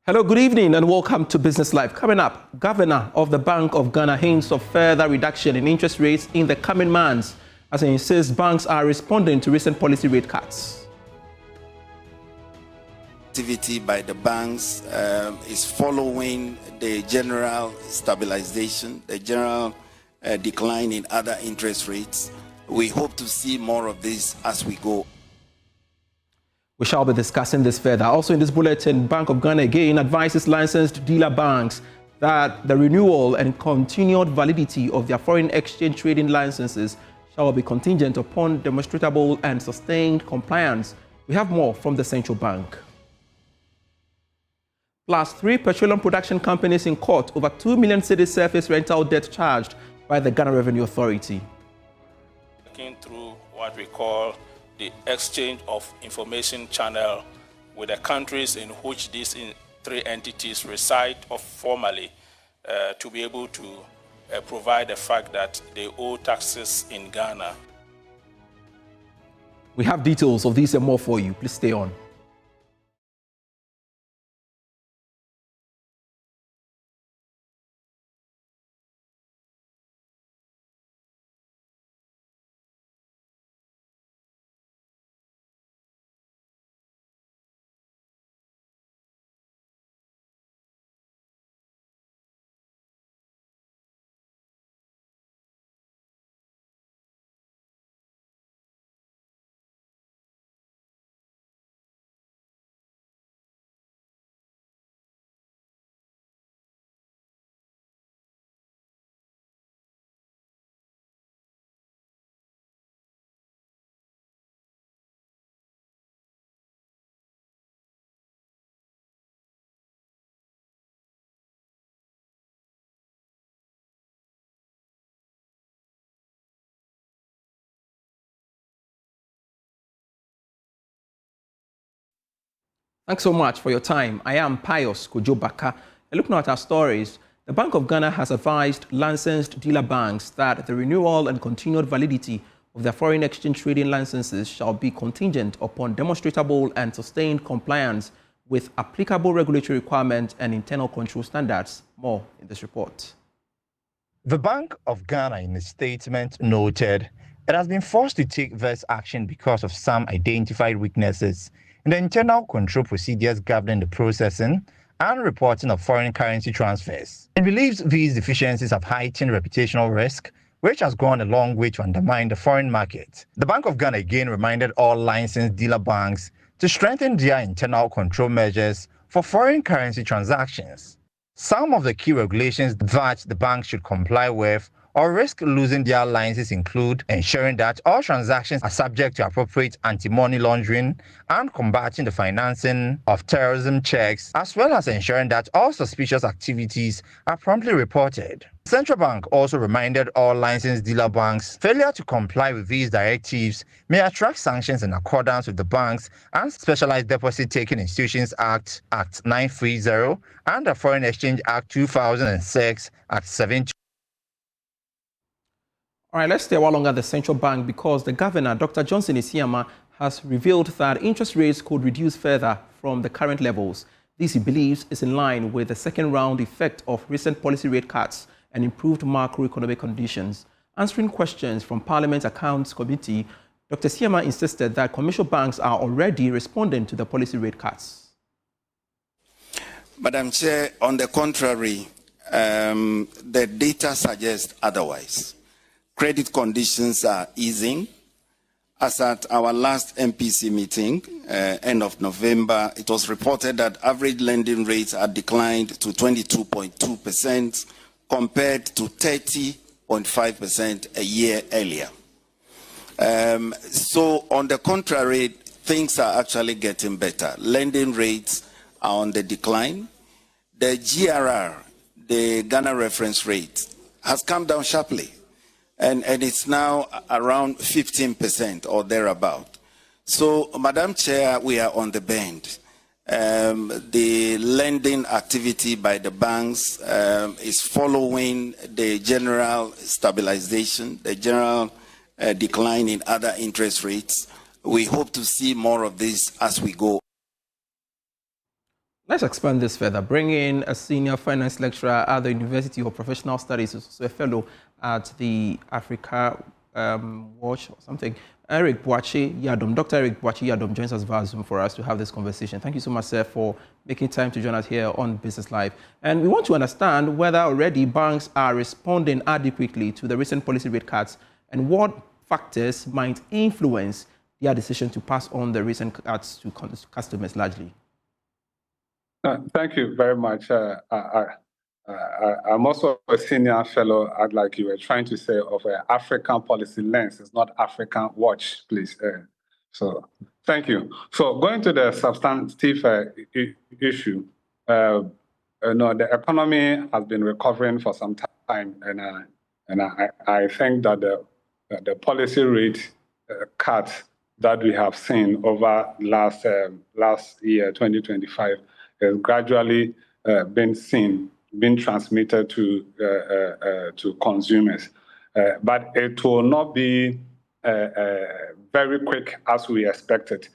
Hello, good evening and welcome to Business Live. Coming up, Governor of the Bank of Ghana hints of further reduction in interest rates in the coming months as he insists banks are responding to recent policy rate cuts. Activity by the banks is following the general stabilization, the general decline in other interest rates. We hope to see more of this as we go. We shall be discussing this further. Also in this bulletin, Bank of Ghana again advises licensed dealer banks that the renewal and continued validity of their foreign exchange trading licenses shall be contingent upon demonstrable and sustained compliance. We have more from the central bank. Plus, 3 petroleum production companies in court over 2 million cedi surface rental debt charged by the Ghana Revenue Authority. Working through what we call the exchange of information channel with the countries in which these 3 entities reside formally to be able to provide the fact that they owe taxes in Ghana. We have details of these and more for you. Please stay on. Thanks so much for your time. I am Pius Kojobaka. Looking at our stories, the Bank of Ghana has advised licensed dealer banks that the renewal and continued validity of their foreign exchange trading licenses shall be contingent upon demonstrable and sustained compliance with applicable regulatory requirements and internal control standards. More in this report. The Bank of Ghana, in a statement, noted it has been forced to take this action because of some identified weaknesses in the internal control procedures governing the processing and reporting of foreign currency transfers. It believes these deficiencies have heightened reputational risk, which has gone a long way to undermine the foreign market. The Bank of Ghana again reminded all licensed dealer banks to strengthen their internal control measures for foreign currency transactions. Some of the key regulations that the bank should comply with or risk losing their licenses include ensuring that all transactions are subject to appropriate anti-money laundering and combating the financing of terrorism checks, as well as ensuring that all suspicious activities are promptly reported. The Central Bank also reminded all licensed dealer banks failure to comply with these directives may attract sanctions in accordance with the Banks and Specialized Deposit Taking Institutions Act, Act 930, and the Foreign Exchange Act 2006, Act 7. All right, let's stay a while longer at the central bank because the governor, Dr. Johnson Isiama, has revealed that interest rates could reduce further from the current levels. This, he believes, is in line with the second-round effect of recent policy rate cuts and improved macroeconomic conditions. Answering questions from Parliament's Accounts Committee, Dr. Isiama insisted that commercial banks are already responding to the policy rate cuts. Madam Chair, on the contrary, the data suggests otherwise. Credit conditions are easing. As at our last MPC meeting, end of November, it was reported that average lending rates had declined to 22.2% compared to 30.5% a year earlier. So on the contrary, things are actually getting better. Lending rates are on the decline. The GRR, the Ghana reference rate, has come down sharply. And it's now around 15% or thereabout. So, Madam Chair, we are on the bend. The lending activity by the banks is following the general stabilization, the general decline in other interest rates. We hope to see more of this as we go. Let's expand this further. Bring in a senior finance lecturer at the University of Professional Studies, also a fellow at the Africa Watch or something. Eric Boachi Yadom, Dr. Eric Boachi Yadom joins us via Zoom for us to have this conversation. Thank you so much, sir, for making time to join us here on Business Live. And we want to understand whether already banks are responding adequately to the recent policy rate cuts and what factors might influence their decision to pass on the recent cuts to customers largely. Thank you very much. I'm also a senior fellow, like you were trying to say, of an African policy lens. It's not African watch, please. So thank you. So going to the substantive issue, the economy has been recovering for some time, and I think that the policy rate cut that we have seen over last year, 2025, has gradually been transmitted to consumers. But it will not be very quick as we expected.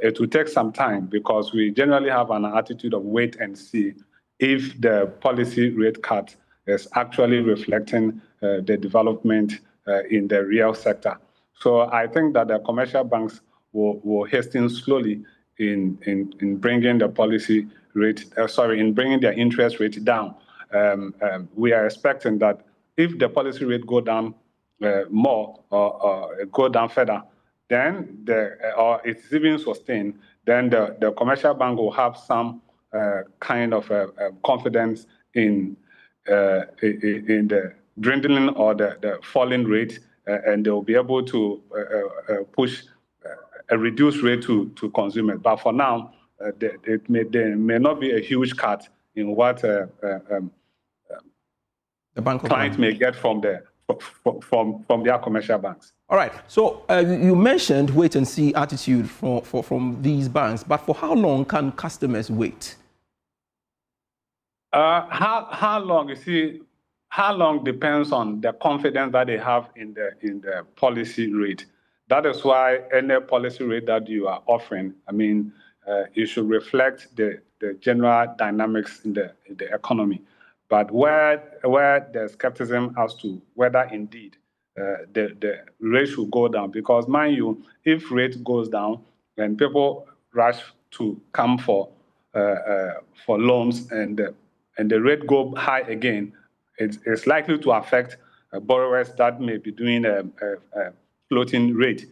It will take some time because we generally have an attitude of wait and see if the policy rate cut is actually reflecting the development in the real sector. So I think that the commercial banks will hasten slowly in bringing the policy rate, in bringing their interest rate down. We are expecting that if the policy rate go down more or go down further, then or it's even sustained, then the commercial bank will have some kind of confidence in the dwindling or the falling rate, and they will be able to push a reduced rate to consumers. But for now, there may not be a huge cut in what the clients may get from their commercial banks. All right. So you mentioned wait and see attitude from these banks, but for how long can customers wait? How long? You see, how long depends on the confidence that they have in the policy rate. That is why any policy rate that you are offering, it should reflect the general dynamics in the economy. But where there's skepticism as to whether indeed the rate should go down, because mind you, if rate goes down, then people rush to come for loans, and the rate go high again, it's likely to affect borrowers that may be doing a floating rate.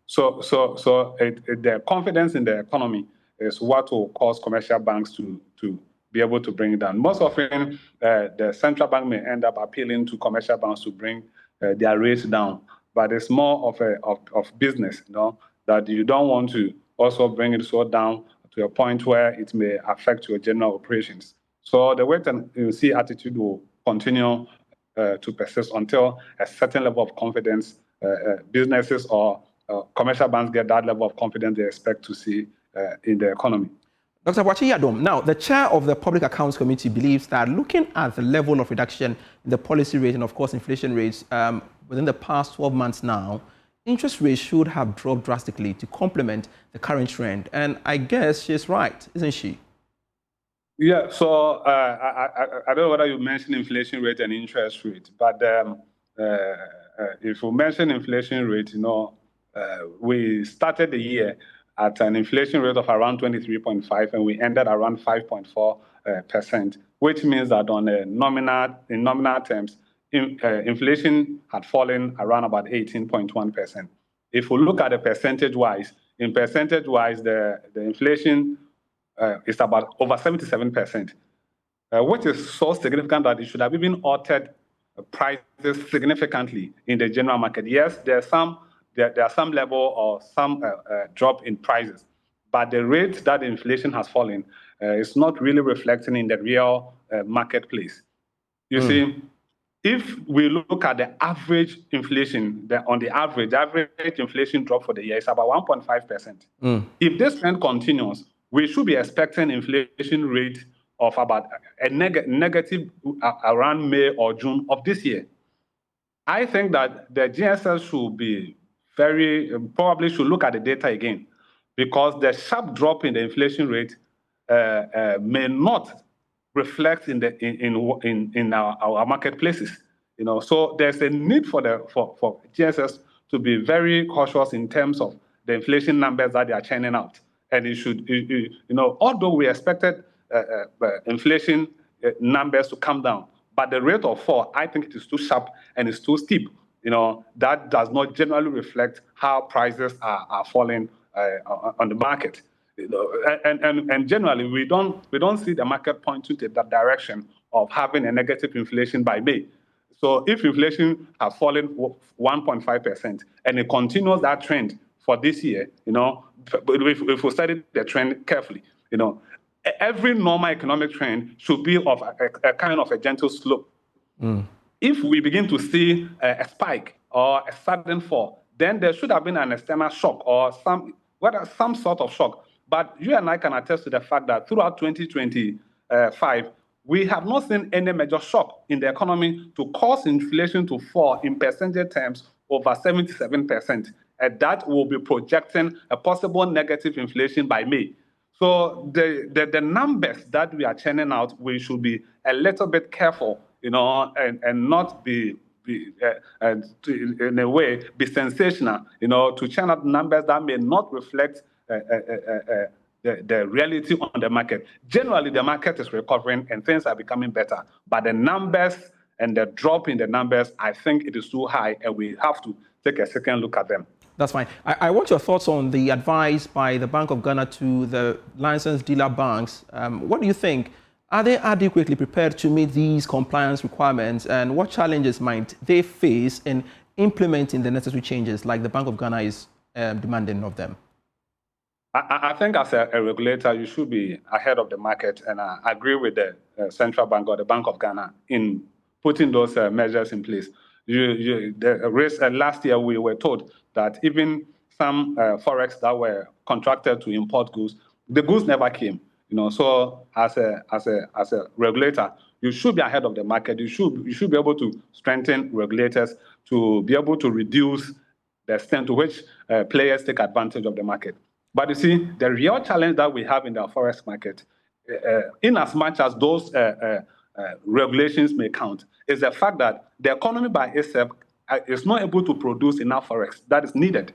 So the confidence in the economy is what will cause commercial banks to be able to bring it down. Most often, the central bank may end up appealing to commercial banks to bring their rates down, but it's more of business, that you don't want to also bring it so down to a point where it may affect your general operations. So the wait and see attitude will continue to persist until a certain level of confidence businesses or commercial banks get that level of confidence they expect to see in the economy. Dr. Boachi Yadom, now the chair of the Public Accounts Committee believes that looking at the level of reduction in the policy rate and of course inflation rates within the past 12 months now, interest rates should have dropped drastically to complement the current trend. And I guess she's right, isn't she? Yeah, so I don't know whether you mentioned inflation rate and interest rate, but if you mention inflation rate, we started the year at an inflation rate of around 23.5, and we ended around 5.4%, which means that in nominal terms, inflation had fallen around about 18.1%. If we look at the percentage-wise, the inflation is about over 77%, which is so significant that it should have even altered prices significantly in the general market. Yes, there are some level or some drop in prices, but the rate that inflation has fallen is not really reflecting in the real marketplace. You see, if we look at the average inflation, the average inflation drop for the year is about 1.5%. If this trend continues, we should be expecting inflation rate of about a negative around May or June of this year. I think that the GSS should be probably should look at the data again, because the sharp drop in the inflation rate may not reflect in our marketplaces. So there's a need for GSS to be very cautious in terms of the inflation numbers that they are churning out. And it should, although we expected inflation numbers to come down, but the rate of fall, I think it is too sharp and it's too steep. That does not generally reflect how prices are falling on the market. And generally, we don't see the market pointing to that direction of having a negative inflation by May. So if inflation has fallen 1.5% and it continues that trend for this year, if we study the trend carefully, every normal economic trend should be of a kind of a gentle slope. If we begin to see a spike or a sudden fall, then there should have been an external shock or some sort of shock. But you and I can attest to the fact that throughout 2025, we have not seen any major shock in the economy to cause inflation to fall in percentage terms over 77%. And that will be projecting a possible negative inflation by May. So the numbers that we are churning out, we should be a little bit careful, and not be in a way be sensational, to churn out numbers that may not reflect the reality on the market. Generally, the market is recovering and things are becoming better, but the numbers and the drop in the numbers, I think it is too high, and we have to take a second look at them. That's fine. I want your thoughts on the advice by the Bank of Ghana to the licensed dealer banks. What do you think? Are they adequately prepared to meet these compliance requirements, and what challenges might they face in implementing the necessary changes like the Bank of Ghana is demanding of them? I think as a regulator, you should be ahead of the market, and I agree with the central bank or the Bank of Ghana in putting those measures in place. Last year, we were told that even some forex that were contracted to import goods, the goods never came. So as a regulator, you should be ahead of the market. You should be able to strengthen regulators to be able to reduce the extent to which players take advantage of the market. But you see, the real challenge that we have in the forex market, in as much as those regulations may count, is the fact that the economy by itself is not able to produce enough forex that is needed.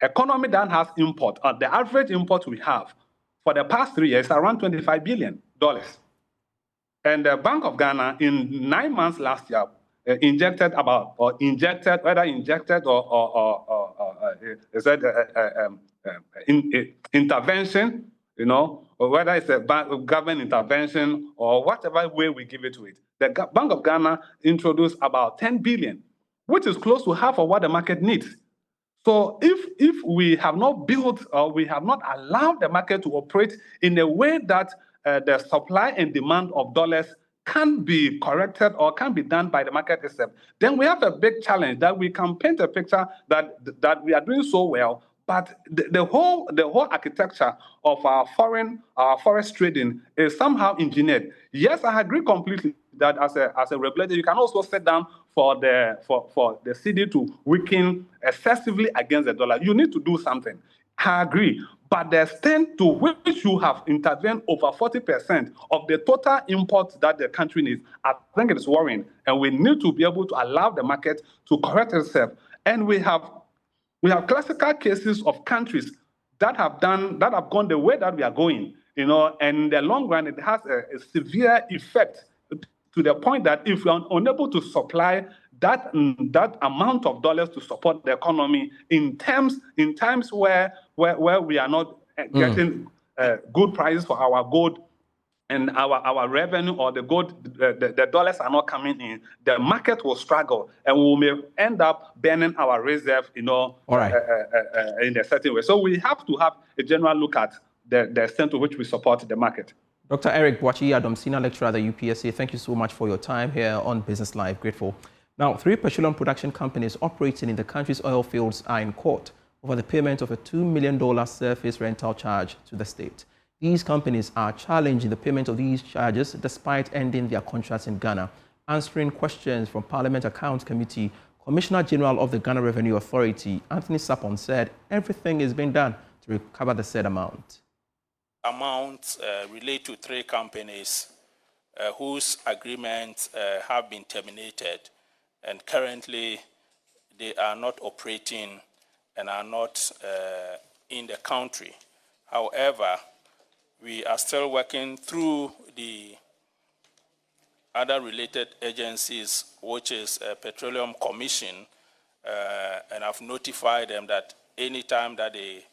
Economy that has import, the average import we have for the past 3 years is around $25 billion. And the Bank of Ghana, in 9 months last year, injected intervention, or whether it's a government intervention or whatever way we give it to it. The Bank of Ghana introduced about 10 billion, which is close to half of what the market needs. So if we have not built or we have not allowed the market to operate in a way that the supply and demand of dollars can be corrected or can be done by the market itself, then we have a big challenge that we can paint a picture that we are doing so well, but the whole architecture of our forex trading is somehow engineered. Yes, I agree completely that as a regulator, you can also sit down for the CD to weaken excessively against the dollar. You need to do something. I agree. But the extent to which you have intervened over 40% of the total imports that the country needs, I think it is worrying. And we need to be able to allow the market to correct itself. And we have classical cases of countries that have gone the way that we are going, and in the long run, it has a severe effect to the point that if we are unable to supply that amount of dollars to support the economy in times where we are not getting good prices for our gold and our revenue or the dollars are not coming in, the market will struggle and we may end up burning our reserve, in a certain way. So we have to have a general look at the extent to which we support the market. Dr. Eric Boakye-Adom, Senior Lecturer at the UPSA, thank you so much for your time here on Business Live. Grateful. Now, 3 petroleum production companies operating in the country's oil fields are in court over the payment of a $2 million surface rental charge to the state. These companies are challenging the payment of these charges despite ending their contracts in Ghana. Answering questions from Parliament Accounts Committee, Commissioner General of the Ghana Revenue Authority, Anthony Sapon, said everything is being done to recover the said amount. amounts relate to 3 companies whose agreements have been terminated, and currently they are not operating and are not in the country. However, we are still working through the other related agencies, which is Petroleum Commission, and I've notified them that anytime that they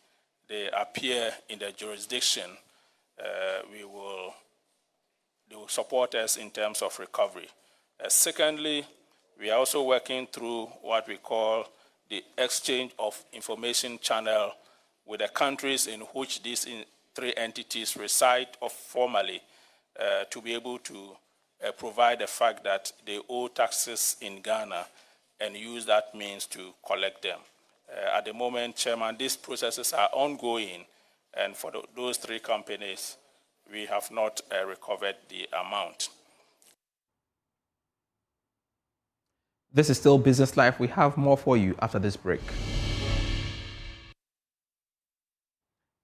appear in the jurisdiction, they will support us in terms of recovery. Secondly, we are also working through what we call the exchange of information channel with the countries in which these 3 entities reside formally to be able to provide the fact that they owe taxes in Ghana and use that means to collect them. At the moment, Chairman, these processes are ongoing, and for those 3 companies, we have not recovered the amount. This is still Business Life. We have more for you after this break.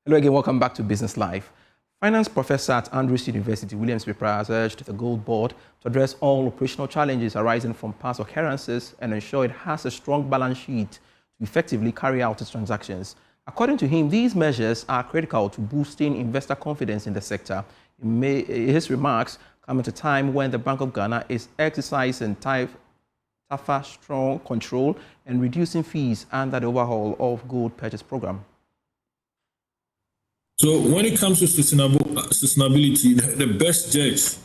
Hello again, welcome back to Business Life. Finance professor at Andrews University, Williams Pepra, has urged the Gold Board to address all operational challenges arising from past occurrences and ensure it has a strong balance sheet to effectively carry out its transactions. According to him, these measures are critical to boosting investor confidence in the sector. His remarks come at a time when the Bank of Ghana is exercising tougher, strong control and reducing fees under the overhaul of gold purchase program. So when it comes to sustainability, the best judge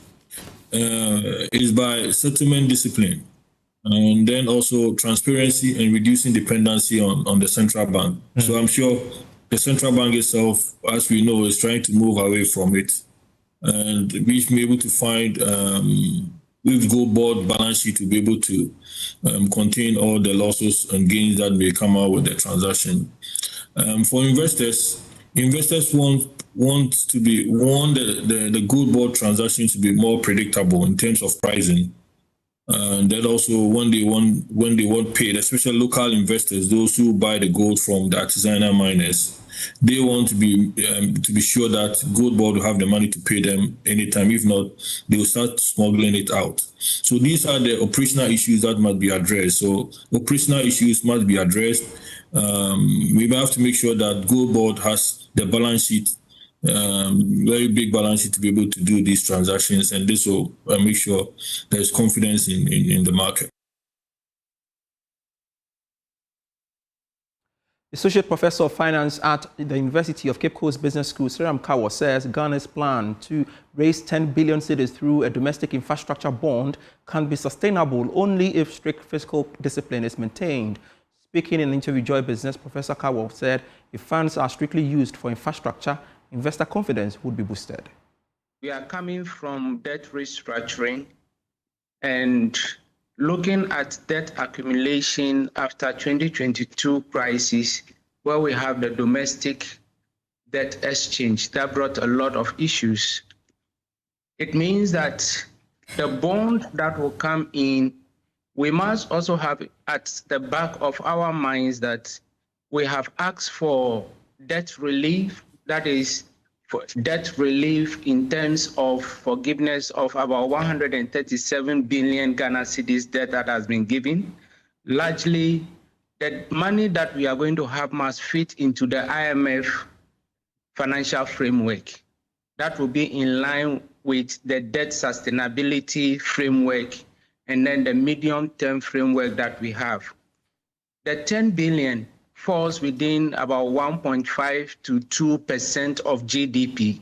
is by settlement discipline, and then also transparency and reducing dependency on the central bank. So I'm sure the central bank itself, as we know, is trying to move away from it, and we should be able to find with Gold Board balance sheet to be able to contain all the losses and gains that may come out with the transaction. For investors want the Gold Board transaction to be more predictable in terms of pricing. And then also when they want paid, especially local investors, those who buy the gold from the artisanal miners, they want to be sure that Gold Board will have the money to pay them anytime. If not, they will start smuggling it out. So these are the operational issues that must be addressed. So operational issues must be addressed. We have to make sure that Gold Board has the balance sheet, very big balance sheet to be able to do these transactions, and this will make sure there's confidence in the market. Associate Professor of Finance at the University of Cape Coast Business School, Seram Kawo, says Ghana's plan to raise 10 billion cedis through a domestic infrastructure bond can be sustainable only if strict fiscal discipline is maintained. Speaking in an interview with Joy Business, Professor Kawo said if funds are strictly used for infrastructure, investor confidence would be boosted. We are coming from debt restructuring and looking at debt accumulation after 2022 crisis, where we have the domestic debt exchange that brought a lot of issues. It means that the bond that will come in, we must also have at the back of our minds that we have asked for debt relief, that is for debt relief in terms of forgiveness of about 137 billion Ghana cedis debt that has been given. Largely, the money that we are going to have must fit into the IMF financial framework. That will be in line with the debt sustainability framework and then the medium-term framework that we have. The 10 billion falls within about 1.5 to 2% of GDP.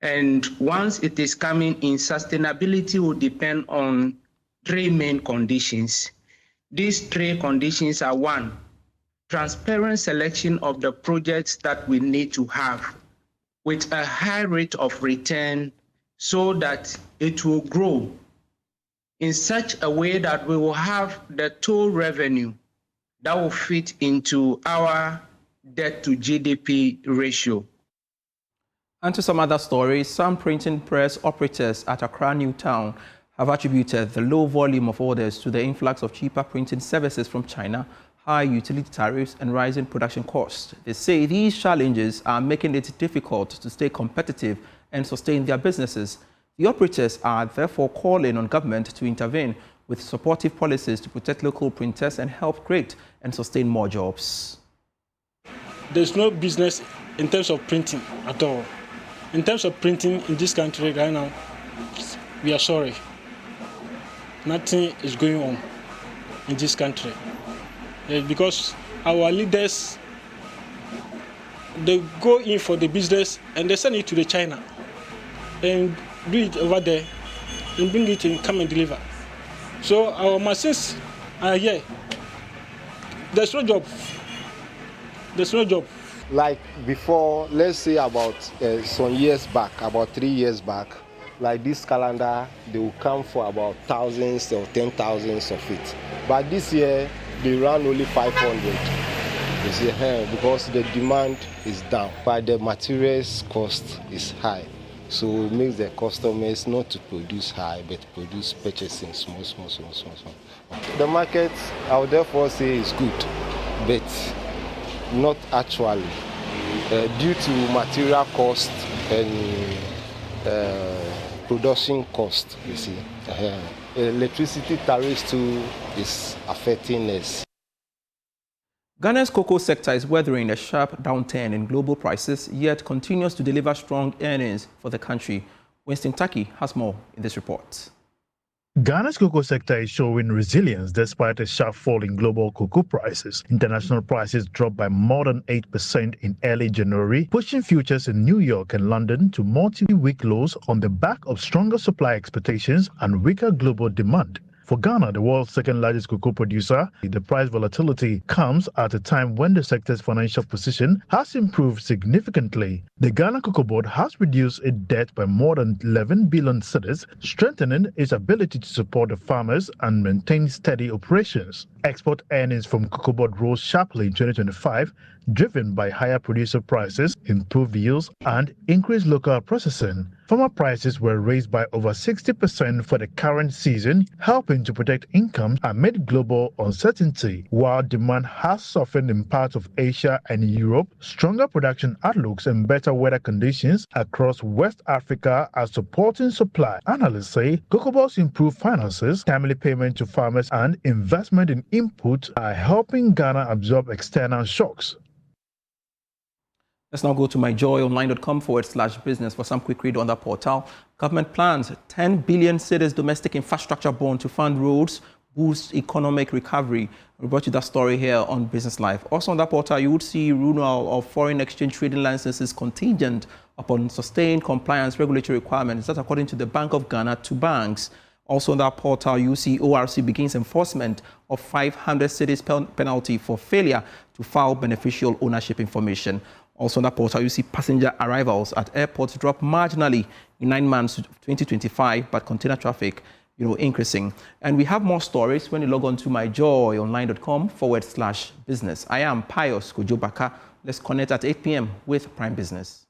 And once it is coming in, sustainability will depend on 3 main conditions. These 3 conditions are: 1, transparent selection of the projects that we need to have with a high rate of return so that it will grow in such a way that we will have the total revenue that will fit into our debt to GDP ratio. And to some other stories, some printing press operators at Accra New Town have attributed the low volume of orders to the influx of cheaper printing services from China. high utility tariffs, and rising production costs. They say these challenges are making it difficult to stay competitive and sustain their businesses. The operators are therefore calling on government to intervene with supportive policies to protect local printers and help create and sustain more jobs. There's no business in terms of printing at all. In terms of printing in this country right now, we are sorry. Nothing is going on in this country. Because our leaders, they go in for the business and they send it to the China and do it over there and bring it and come and deliver. So our machines are here. There's no job. There's no job. Like before, let's say about some years back, about 3 years back, like this calendar, they will come for about thousands or 10,000s of it. But this year, they run only 500. You see, because the demand is down, but the materials cost is high. So it makes the customers not to produce high, but produce purchasing small. The market, I would therefore say, is good, but not actually, due to material cost and production cost, you see. Electricity tariffs too is affecting us. Ghana's cocoa sector is weathering a sharp downturn in global prices, yet continues to deliver strong earnings for the country. Winston Taki has more in this report. Ghana's cocoa sector is showing resilience despite a sharp fall in global cocoa prices. International prices dropped by more than 8% in early January, pushing futures in New York and London to multi-week lows on the back of stronger supply expectations and weaker global demand. For Ghana, the world's second-largest cocoa producer, the price volatility comes at a time when the sector's financial position has improved significantly. The Ghana Cocoa Board has reduced its debt by more than 11 billion cedis, strengthening its ability to support the farmers and maintain steady operations. Export earnings from Cocoa Board rose sharply in 2025, driven by higher producer prices, improved yields, and increased local processing. Farmer prices were raised by over 60% for the current season, helping to protect income amid global uncertainty. While demand has softened in parts of Asia and Europe, stronger production outlooks and better weather conditions across West Africa are supporting supply. Analysts say Cocoa Board's improved finances, timely payment to farmers, and investment in input are helping Ghana absorb external shocks. Let's now go to myjoyonline.com/business for some quick read on that portal. Government plans 10 billion cedis domestic infrastructure bond to fund roads, boost economic recovery. We brought you that story here on Business Live. Also on that portal, you would see renewal of foreign exchange trading licenses contingent upon sustained compliance regulatory requirements. That's according to the Bank of Ghana to banks. Also on that portal, you see ORC begins enforcement of 500 cedis penalty for failure to file beneficial ownership information. Also on that portal, you see passenger arrivals at airports drop marginally in 9 months of 2025, but container traffic, increasing. And we have more stories when you log on to myjoyonline.com/business. I am Pius Kojobaka. Let's connect at 8 p.m. with Prime Business.